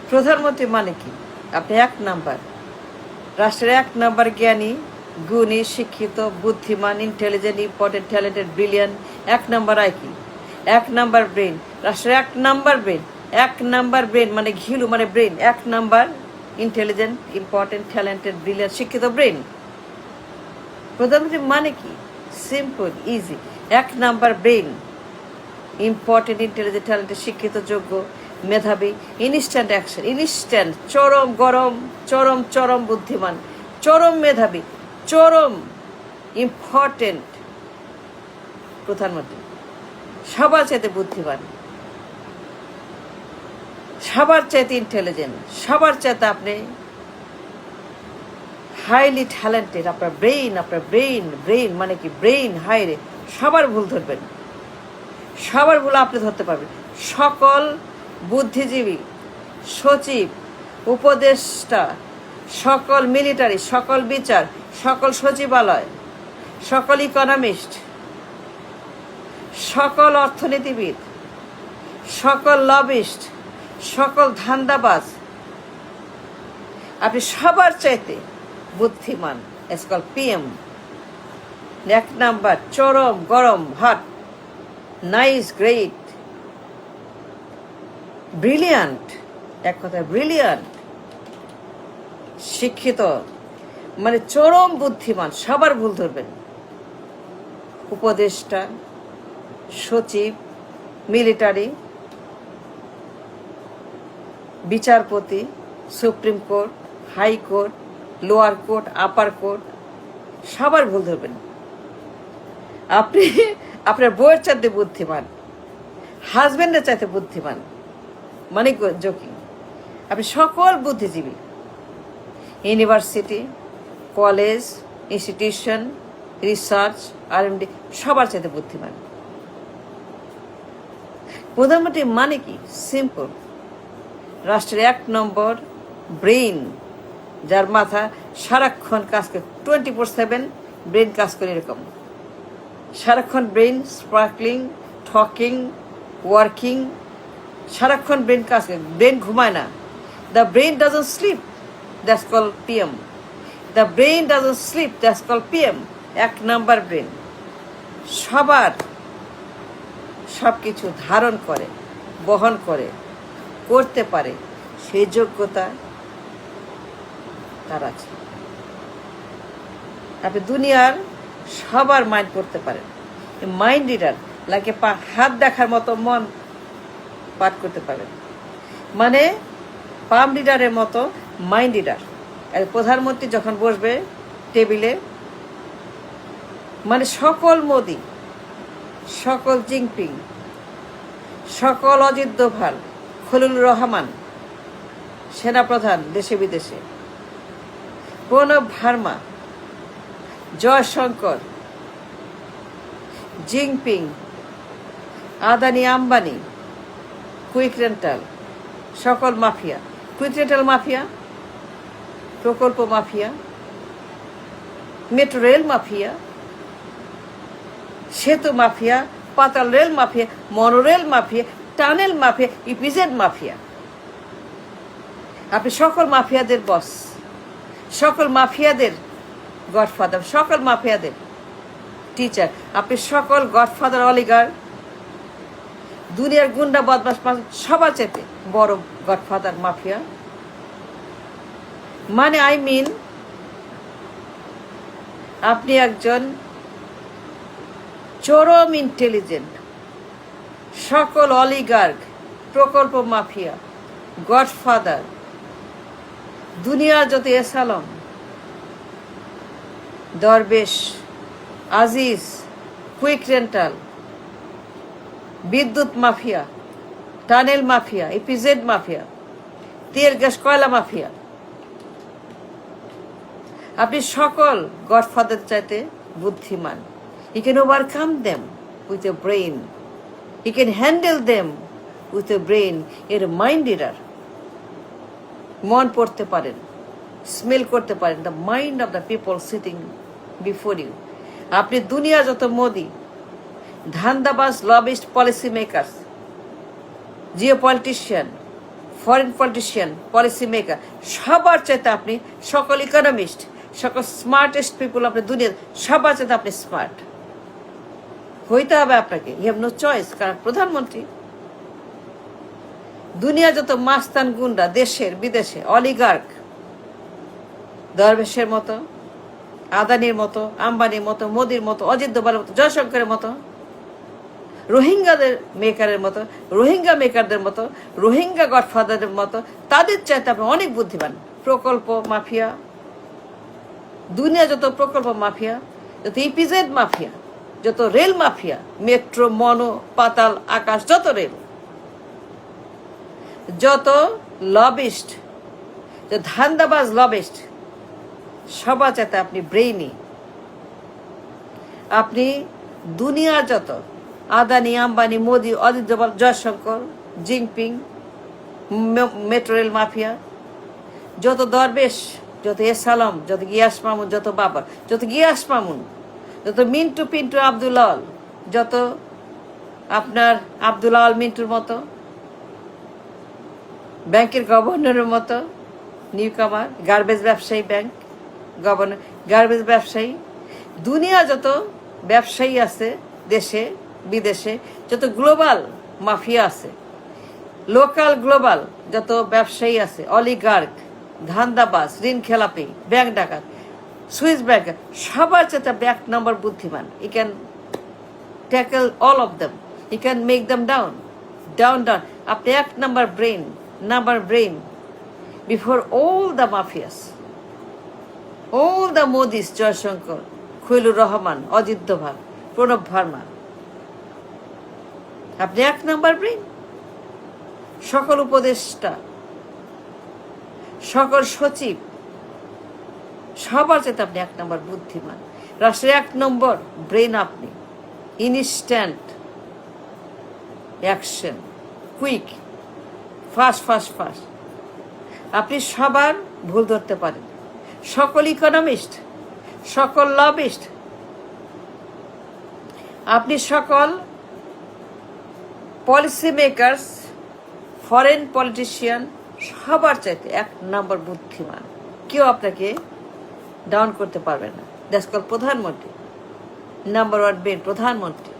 প্রধানমন্ত্রী মানে কি? আপনি 1 নাম্বার, রাষ্ট্রের 1 নাম্বার জ্ঞানী, গুণী, শিক্ষিত, বুদ্ধিমান, intelligent, important, talented, brilliant. 1 number আয় কি? 1 নাম্বার ব্রেন, রাষ্ট্রের 1 নাম্বার ব্রেন। 1 নাম্বার ব্রেন মানে ঘিলু মানে brain. 1 number intelligent, important, talented, brilliant, শিক্ষিত, ব্রেন। প্রধানমন্ত্রী মানে কি? Simple, easy. 1 number brain, important, intelligent, talented, শিক্ষিত, যোগ্য, মেধাবী, ইনস্ট্যান্ট অ্যাকশন, ইনস্ট্যান্ট, চরম গরম, চরম চরম বুদ্ধিমান, চরম মেধাবী, চরম ইম্পর্টেন্ট। প্রধানমন্ত্রী সবার চাইতে বুদ্ধিমান, সবার চাইতে ইন্টেলিজেন্ট, সবার চাইতে আপনি হাইলি ট্যালেন্টেড। আপনার ব্রেইন মানে কি? ব্রেইন হাইরে, সবার ভুল ধরবেন, সবার ভুল আপনি ধরতে পারবেন। সকল বুদ্ধিজীবী, সচিব, উপদেষ্টা, সকল মিলিটারি, সকল বিচার, সকল সচিবালয়, সকল ইকোনমিস্ট, সকল অর্থনীতিবিদ, সকল লবিস্ট, সকল ধান্দাবাজ, আপনি সবার চাইতে বুদ্ধিমান। এসকল পিএম। 1 নাম্বার চরম গরম, হট, নাইস, গ্রেট, ব্রিলিয়ান্ট। এক কথায় ব্রিলিয়ান্ট, শিক্ষিত মানে চরম বুদ্ধিমান, সবার ভুল ধরবেন। উপদেষ্টা, সচিব, মিলিটারি, বিচারপতি, supreme court, high court, lower court, upper court, সবার ভুল ধরবেন। আপনি আপনার বউয়ের চাইতে বুদ্ধিমান, হাজবেন্ডের চাইতে বুদ্ধিমান, মানে জোকিং। আপনি সকল বুদ্ধিজীবী, university, college, institution, research, R&D, সবার চাইতে বুদ্ধিমান। প্রধানমন্ত্রী মানে কি? সিম্পল, রাষ্ট্রের 1 নম্বর ব্রেইন, যার মাথা সারাক্ষণ কাজ করে, 24/7 ব্রেন কাজ করে এরকম। সারাক্ষণ ব্রেন স্পার্কলিং, টকিং, ওয়ার্কিং, সারাক্ষণ ব্রেন কাজ করে, ব্রেন ঘুমায় না। The brain doesn't sleep, that's call PM। The brain doesn't sleep, that's call PM। 1 number brain সবার সব কিছু ধারণ করে, বহন করে, করতে পারে, সেই যোগ্যতা তার আছে। আপনি দুনিয়ার সবার মাইন্ড করতে পারেন। মাইন্ড রিডার, লাগে হাত দেখার মতো মন পাঠ করতে পারেন, মানে পাম রিডারের মতো মাইন্ড রিডার। প্রধানমন্ত্রী যখন বসবে টেবিলে, মানে সকল মোদি, সকল জিনপিং, সকল অজিত দোভাল, খলিলুর রহমান, সেনাপ্রধান দেশে বিদেশে, Pranab Varma, Jaishankar, Jinping, Adani Ambani, quick rental, সকল মাফিয়া, কুইক রেন্টাল মাফিয়া, প্রকল্প মাফিয়া, মেট্রো রেল মাফিয়া, সেতু মাফিয়া, পাতাল rail mafia, monorail mafia, tunnel mafia, EPZ mafia. আপনি সকল মাফিয়াদের বস, সকল মাফিয়াদের গডফাদার, সকল মাফিয়াদের টিচার। আপনি সকল গডফাদার, অলিগার, দুনিয়ার গুন্ডা, বদমাস, সবার চাইতে বড় গডফাদার মাফিয়া। মানে আপনি একজন চরম ইন্টেলিজেন্ট, সকল অলিগার্ক, প্রকল্প মাফিয়া, গডফাদার, দুনিয়ার যত এসালম, দরবেশ, আজিজ, কুইক রেন্টাল, বিদ্যুৎ mafia, tunnel mafia, EPZ mafia, তেল গ্যাস কয়লা মাফিয়া। আপনি সকল গডফাদার চাইতে বুদ্ধিমান। You can overcome them with your brain. You can handle them with your brain. You're a mind reader. মন পড়তে পারেন, স্মেল করতে পারেন, the mind of the people sitting before you. আপনি দুনিয়া যত মোদি, ধান্দাবাজ, lobbyist, policy makers, geo politician, foreign politician, policy maker, সবার চাইতে আপনি, সকল ইকোনমিস্ট, সকল স্মার্টেস্ট পিপুল আপনি দুনিয়ার সবার চাইতে আপনি স্মার্ট হইতে হবে আপনাকে। ইউ হ্যাভ নো চয়েস, কারণ প্রধানমন্ত্রী। দুনিয়া যত মাস্তান গুন্ডা দেশের বিদেশে, অলিগার্ক, দরবেশের মতো, আদানির মতো, আম্বানির মতো, মোদির মতো, অজিত দোভালের মতো, জয়শঙ্করের মতো, রোহিঙ্গাদের মেকারের মতো, রোহিঙ্গা মেকারদের মতো, রোহিঙ্গা গডফাদারের মতো, তাদের চাইতে আপনি অনেক বুদ্ধিমান। প্রকল্প মাফিয়া, দুনিয়া যত প্রকল্প মাফিয়া, যত ইপিজেড মাফিয়া, যত রেল মাফিয়া, মেট্রো, মনো, পাতাল, আকাশ, যত রেল, যত লবিস্ট, যত ধান্দাবাজ লবিস্ট, সবার চাইতে আপনি ব্রেইনি। আপনি দুনিয়ার যত Adani, Ambani, Modi, Ajit Doval, Jaishankar, Jinping, metro rail mafia, যত দরবেশ, যত এসালম, যত গিয়াস মামুন, যত বাবার, যত গিয়াস মামুন, যত মিন্টু পিন্টু আব্দুল্লাল, যত আপনার আব্দুল্লাল মিন্টুর মতো, ব্যাংকের গভর্নরের মতো, নিউ কামার, গার্বেজ ব্যবসায়ী, ব্যাংক গভর্নর, গার্বেজ ব্যবসায়ী, দুনিয়া যত ব্যবসায়ী আছে দেশে বিদেশে, যত গ্লোবাল মাফিয়া আছে, লোকাল গ্লোবাল যত ব্যবসায়ী আছে, অলিগার্ক, ধান্দাবাজ, ঋণ খেলাপি, ব্যাংক ডাকাত, সুইস ব্যাংক, সবার চেয়ে ব্যাক নাম্বার বুদ্ধিমান। You can tackle all of them, you can make them down down down. আপনি এক number brain before all the mafias, all the Modis, Jaishankar, Khalilur Rahman, Ajit Doval, Pranab Verma. আপনি এক নাম্বার ব্রেইন। সকল উপদেষ্টা, সকল সচিব, সবার চেয়ে আপনি এক নম্বর বুদ্ধিমান। রাষ্ট্রের এক নম্বর ব্রেন আপনি। Instant action, quick, fast. আপনি সবার ভুল ধরতে পারেন। সকল ইকোনমিস্ট, সকল লবিস্ট, আপনি সকল পলিসি মেকার্স, ফরেন পলিটিশিয়ান, সবার চাইতে এক নম্বর বুদ্ধিমান। কেউ আপনাকে ডাউন করতে পারবে না। দ্যাটস কল প্রধানমন্ত্রী, নাম্বার ওয়ান ব্রেন, প্রধানমন্ত্রী।